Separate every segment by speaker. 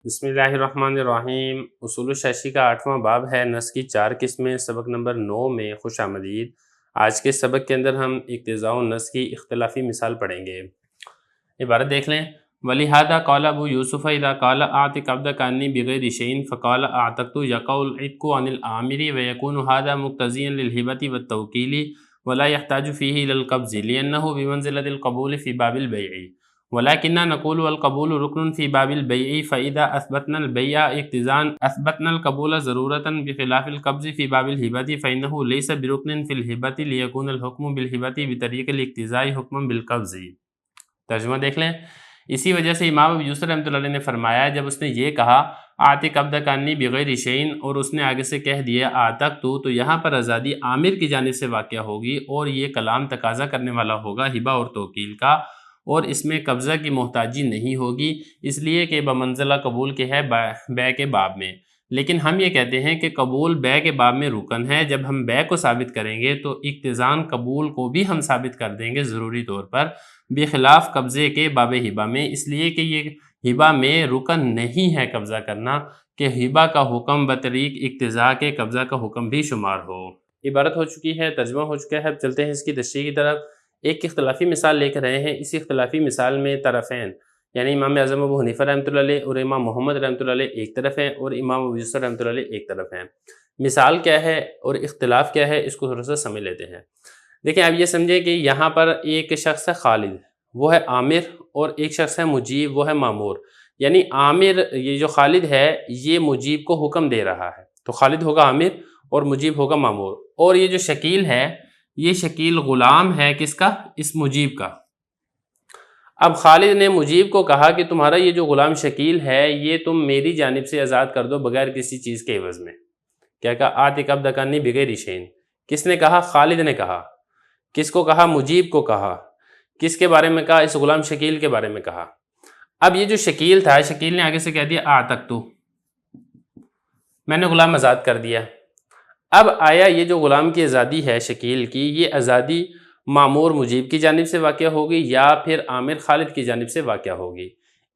Speaker 1: بسم اللہ الرحمن الرحیم۔ اصول الشاشی کا 8واں باب ہے، نص کی 4 قسمیں، سبق نمبر 9 میں خوش آمدید۔ آج کے سبق کے اندر ہم اقتضاء النص کی اختلافی مثال پڑھیں گے۔ عبارت دیکھ لیں، وَلِهَذَا قَالَ أَبُو يُوسُفَ إِذَا قَالَ أَعْتِقْ عَبْدَكَ عَنِّي بِغَيْرِ شَيْءٍ فَقَالَ أَعْتَقْتُ يَقَعُ الْعِتْقُ عَنِ الْآمِرِ وَيَكُونُ هَذَا مُقْتَضِيًا لِلْهِبَةِ وَالتَّوْكِيلِ وَلَا يَحْتَاجُ فِيهِ إِلَى الْقَبْضِ لِأَنَّهُ بِمَنزِلَةِ الْقَبُولِ فِي بَابِ الْبَيْعِ وَلَكِنَّا نَقُولُ الْقَبُولُ رُكْنٌ فِي بَابِ الْبَيْعِ فَإِذَا أَثْبَتْنَا الْبَيْعَ اقْتِضَاءً أَثْبَتْنَا الْقَبُولَ ضَرُورَةً بِخِلَافِ الْقَبْضِ فِي بَابِ الْهِبَةِ فَإِنَّهُ لَيْسَ بِرُكْنٍ فِي الْهِبَةِ لِيَكُونَ الْحُكْمُ بِالْهِبَةِ بِطَرِيقِ الْاقْتِضَاءِ حُكْمًا بِالْقَبْضِ۔ ترجمہ دیکھ لیں، اسی وجہ سے امام ابو یوسف رحمۃ اللہ علیہ نے فرمایا، جب اس نے یہ کہا آتق عبدک عنی بغیر شیء اور اس نے آگے سے کہہ دیا آتق تو یہاں پر آزادی عامر کی جانب سے واقع ہوگی اور یہ کلام تقاضا کرنے والا ہوگا ہبہ اور توکیل کا، اور اس میں قبضہ کی محتاجی نہیں ہوگی، اس لیے کہ بمنزلہ قبول کے ہے بیع کے باب میں۔ لیکن ہم یہ کہتے ہیں کہ قبول بیع کے باب میں رکن ہے، جب ہم بیع کو ثابت کریں گے تو اقتضاً قبول کو بھی ہم ثابت کر دیں گے ضروری طور پر، بخلاف قبضے کے باب ہبہ میں، اس لیے کہ یہ ہبہ میں رکن نہیں ہے قبضہ کرنا کہ ہبہ کا حکم بطریق اقتضاء کے قبضہ کا حکم بھی شمار ہو۔ عبارت ہو چکی ہے، ترجمہ ہو چکا ہے، اب چلتے ہیں اس کی تشریح کی طرف۔ ایک اختلافی مثال لے کر رہے ہیں، اسی اختلافی مثال میں طرفین یعنی امام اعظم ابو حنیفہ رحمۃ اللہ علیہ اور امام محمد رحمۃ اللہ علیہ ایک طرف ہیں اور امام ابو یوسف رحمۃ اللہ علیہ ایک طرف ہیں۔ مثال کیا ہے اور اختلاف کیا ہے، اس کو تھوڑا سا سمجھ لیتے ہیں۔ دیکھیں، آپ یہ سمجھیں کہ یہاں پر ایک شخص ہے خالد، وہ ہے عامر، اور ایک شخص ہے مجیب، وہ ہے مامور۔ یعنی عامر، یہ جو خالد ہے یہ مجیب کو حکم دے رہا ہے، تو خالد ہوگا عامر اور مجیب ہوگا مامور۔ اور یہ جو شکیل ہے، یہ شکیل غلام ہے کس کا؟ اس مجیب کا۔ اب خالد نے مجیب کو کہا کہ تمہارا یہ جو غلام شکیل ہے یہ تم میری جانب سے آزاد کر دو بغیر کسی چیز کے عوض میں۔ کیا کہا؟ آتق عبدک عنی بغیر شیء۔ کس نے کہا؟ خالد نے کہا۔ کس کو کہا؟ مجیب کو کہا۔ کس کے بارے میں کہا؟ اس غلام شکیل کے بارے میں کہا۔ اب یہ جو شکیل تھا، شکیل نے آگے سے کہہ دیا آتق تو، میں نے غلام آزاد کر دیا۔ اب آیا یہ جو غلام کی آزادی ہے شکیل کی، یہ آزادی مامور مجیب کی جانب سے واقع ہوگی یا پھر عامر خالد کی جانب سے واقع ہوگی؟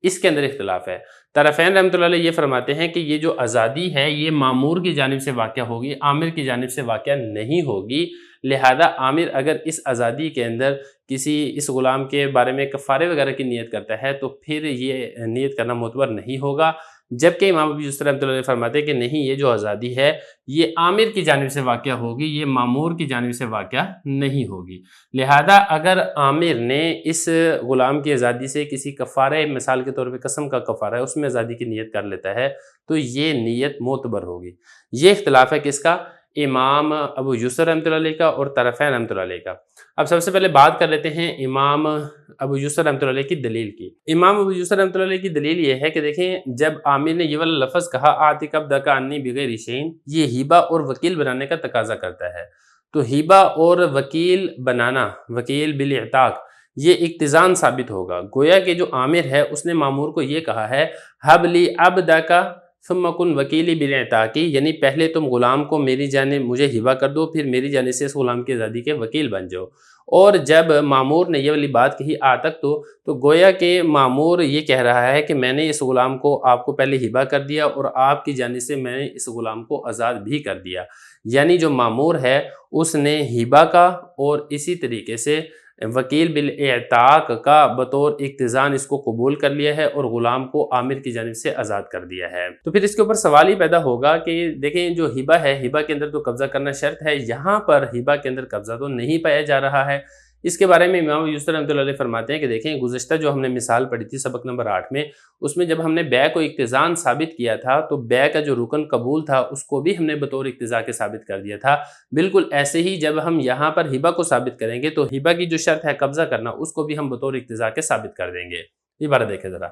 Speaker 1: اس کے اندر اختلاف ہے۔ طرفین رحمۃ اللہ علیہ یہ فرماتے ہیں کہ یہ جو آزادی ہے یہ مامور کی جانب سے واقع ہوگی، عامر کی جانب سے واقع نہیں ہوگی، لہذا عامر اگر اس آزادی کے اندر اس غلام کے بارے میں کفارے وغیرہ کی نیت کرتا ہے تو پھر یہ نیت کرنا معتبر نہیں ہوگا، جبکہ امام ابو یوسف رحمۃ اللہ علیہ فرماتے ہیں کہ نہیں، یہ جو آزادی ہے یہ عامر کی جانب سے واقع ہوگی، یہ مامور کی جانب سے واقع نہیں ہوگی۔ لہذا اگر عامر نے اس غلام کی آزادی سے کسی کفارے، مثال کے طور پہ قسم کا کفارہ ہے، اس میں آزادی کی نیت کر لیتا ہے تو یہ نیت معتبر ہوگی۔ یہ اختلاف ہے کس کا؟ امام ابو یوسف رحمۃ اللہ علیہ کا اور طرفین رحمۃ اللہ علیہ کا۔ اب سب سے پہلے بات کر لیتے ہیں امام ابو یوسف رحمۃ اللہ علیہ کی دلیل کی۔ امام ابو یوسف رحمۃ اللہ علیہ کی دلیل یہ ہے کہ دیکھیں، جب عامر نے یہ والا لفظ کہا آتق عبدک عنی بغیر شیء، یہ ہبہ اور وکیل بنانے کا تقاضا کرتا ہے، تو ہبہ اور وکیل بنانا، وکیل بالاعتاق، یہ اقتضاً ثابت ہوگا۔ گویا کہ جو عامر ہے اس نے مامور کو یہ کہا ہے ہب لی عبدک ثم کن وکیلی بالاعتاق، یعنی پہلے تم غلام کو میری جانب مجھے ہبہ کر دو، پھر میری جانب سے اس غلام کی آزادی کے وکیل بن جاؤ۔ اور جب مامور نے یہ والی بات کہی آتق تو گویا کہ مامور یہ کہہ رہا ہے کہ میں نے اس غلام کو آپ کو پہلے ہبہ کر دیا اور آپ کی جانب سے میں نے اس غلام کو آزاد بھی کر دیا، یعنی جو مامور ہے اس نے ہبہ کا اور اسی طریقے سے وکیل بالاعتاق کا بطور اقتضاً اس کو قبول کر لیا ہے اور غلام کو عامر کی جانب سے آزاد کر دیا ہے۔ تو پھر اس کے اوپر سوال ہی پیدا ہوگا کہ دیکھیں، جو ہبہ ہے، ہبہ کے اندر تو قبضہ کرنا شرط ہے، یہاں پر ہبہ کے اندر قبضہ تو نہیں پایا جا رہا ہے۔ اس کے بارے میں امام یوسف رحمۃ اللہ علیہ فرماتے ہیں کہ دیکھیں، گزشتہ جو ہم نے مثال پڑھی تھی سبق نمبر 8 میں، اس میں جب ہم نے بیع کو اقتضاً ثابت کیا تھا تو بیع کا جو رکن قبول تھا اس کو بھی ہم نے بطور اقتضاء کے ثابت کر دیا تھا۔ بالکل ایسے ہی جب ہم یہاں پر ہبہ کو ثابت کریں گے تو ہبہ کی جو شرط ہے قبضہ کرنا، اس کو بھی ہم بطور اقتضاء کے ثابت کر دیں گے۔ عبارت دیکھیں ذرا،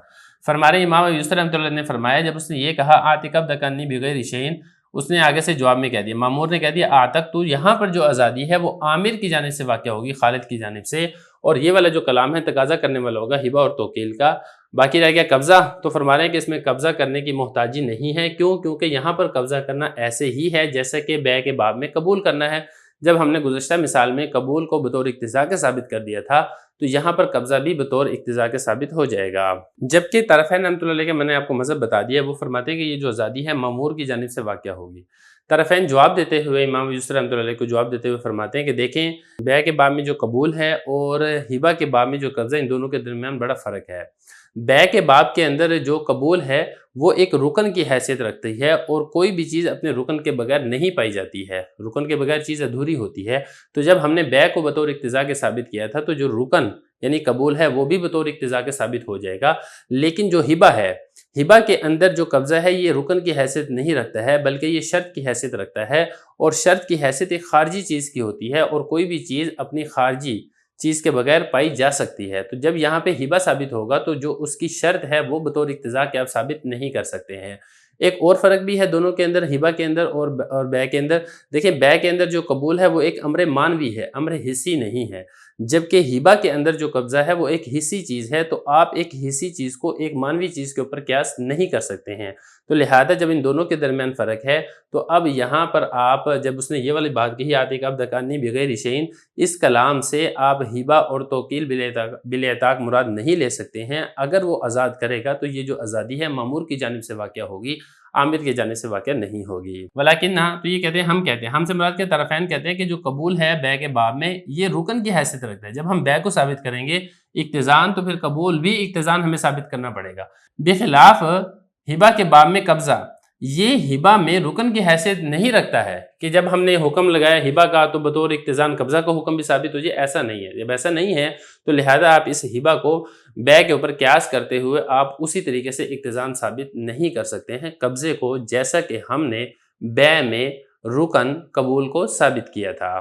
Speaker 1: فرمارے امام یوسف رحمۃ اللہ نے فرمایا، جب اس نے یہ کہا آتق عبدک عنی بغیر شیء، اس نے آگے سے جواب میں کہہ دیا، مامور نے کہہ دیا آتق تو، یہاں پر جو آزادی ہے وہ عامر کی جانب سے واقع ہوگی، خالد کی جانب سے، اور یہ والا جو کلام ہے تقاضا کرنے والا ہوگا ہبہ اور توکیل کا۔ باقی رہ گیا قبضہ، تو فرما رہے ہیں کہ اس میں قبضہ کرنے کی محتاجی نہیں ہے، کیوں؟ کیونکہ یہاں پر قبضہ کرنا ایسے ہی ہے جیسا کہ بیع کے باب میں قبول کرنا ہے۔ جب ہم نے گزشتہ مثال میں قبول کو بطور اقتضا کے ثابت کر دیا تھا تو یہاں پر قبضہ بھی بطور اقتضا کے ثابت ہو جائے گا۔ جبکہ طرفین رحمۃ اللہ علیہ کے میں نے آپ کو مذہب بتا دیا، وہ فرماتے ہیں کہ یہ جو آزادی ہے مامور کی جانب سے واقع ہوگی۔ طرفین جواب دیتے ہوئے امام ابو یوسف رحمۃ اللہ علیہ کو جواب دیتے ہوئے فرماتے ہیں کہ دیکھیں، بیع کے باب میں جو قبول ہے اور ہبہ کے باب میں جو قبضہ، ان دونوں کے درمیان بڑا فرق ہے۔ بیع کے باب کے اندر جو قبول ہے وہ ایک رکن کی حیثیت رکھتی ہے اور کوئی بھی چیز اپنے رکن کے بغیر نہیں پائی جاتی ہے، رکن کے بغیر چیز ادھوری ہوتی ہے۔ تو جب ہم نے بیع کو بطور اقتضا کے ثابت کیا تھا تو جو رکن یعنی قبول ہے وہ بھی بطور اقتضا کے ثابت ہو جائے گا، لیکن جو ہبہ ہے، ہبہ کے اندر جو قبضہ ہے یہ رکن کی حیثیت نہیں رکھتا ہے بلکہ یہ شرط کی حیثیت رکھتا ہے، اور شرط کی حیثیت ایک خارجی چیز کی ہوتی ہے اور کوئی بھی چیز اپنی خارجی چیز کے بغیر پائی جا سکتی ہے۔ تو جب یہاں پہ ہبہ ثابت ہوگا تو جو اس کی شرط ہے وہ بطور اقتضا کے آپ ثابت نہیں کر سکتے ہیں۔ ایک اور فرق بھی ہے دونوں کے اندر، ہبہ کے اندر اور بیع کے اندر۔ دیکھیں، بیع کے اندر جو قبول ہے وہ ایک امر معنوی ہے، امر حسی نہیں ہے، جبکہ ہبہ کے اندر جو قبضہ ہے وہ ایک حسی چیز ہے، تو آپ ایک حسی چیز کو ایک معنوی چیز کے اوپر قیاس نہیں کر سکتے ہیں۔ تو لہذا جب ان دونوں کے درمیان فرق ہے تو اب یہاں پر آپ جب اس نے یہ والی بات کہی آتیک عبد کانی بغیر شیء، اس کلام سے آپ ہبہ اور توکیل بالاعتاق مراد نہیں لے سکتے ہیں۔ اگر وہ آزاد کرے گا تو یہ جو آزادی ہے مامور کی جانب سے واقع ہوگی، عامر کی جانب سے واقع نہیں ہوگی۔ ولیکن تو یہ کہتے ہیں، ہم سے مراد کے طرفین کہتے ہیں کہ جو قبول ہے بیع کے باب میں یہ رکن کی حیثیت رکھتا ہے۔ جب ہم بیع کو ثابت کریں گے اقتضان تو پھر قبول بھی اقتضان ہمیں ثابت کرنا پڑے گا۔ بخلاف ہبہ کے باب میں قبضہ یہ ہبہ میں رکن کی حیثیت نہیں رکھتا ہے کہ جب ہم نے حکم لگایا ہبہ کا تو بطور اقتضان قبضہ کا حکم بھی ثابت ہو جائے، ایسا نہیں ہے۔ جب ایسا نہیں ہے تو لہذا آپ اس ہبہ کو بیع کے اوپر قیاس کرتے ہوئے آپ اسی طریقے سے اقتضان ثابت نہیں کر سکتے ہیں قبضے کو، جیسا کہ ہم نے بیع میں رکن قبول کو ثابت کیا تھا۔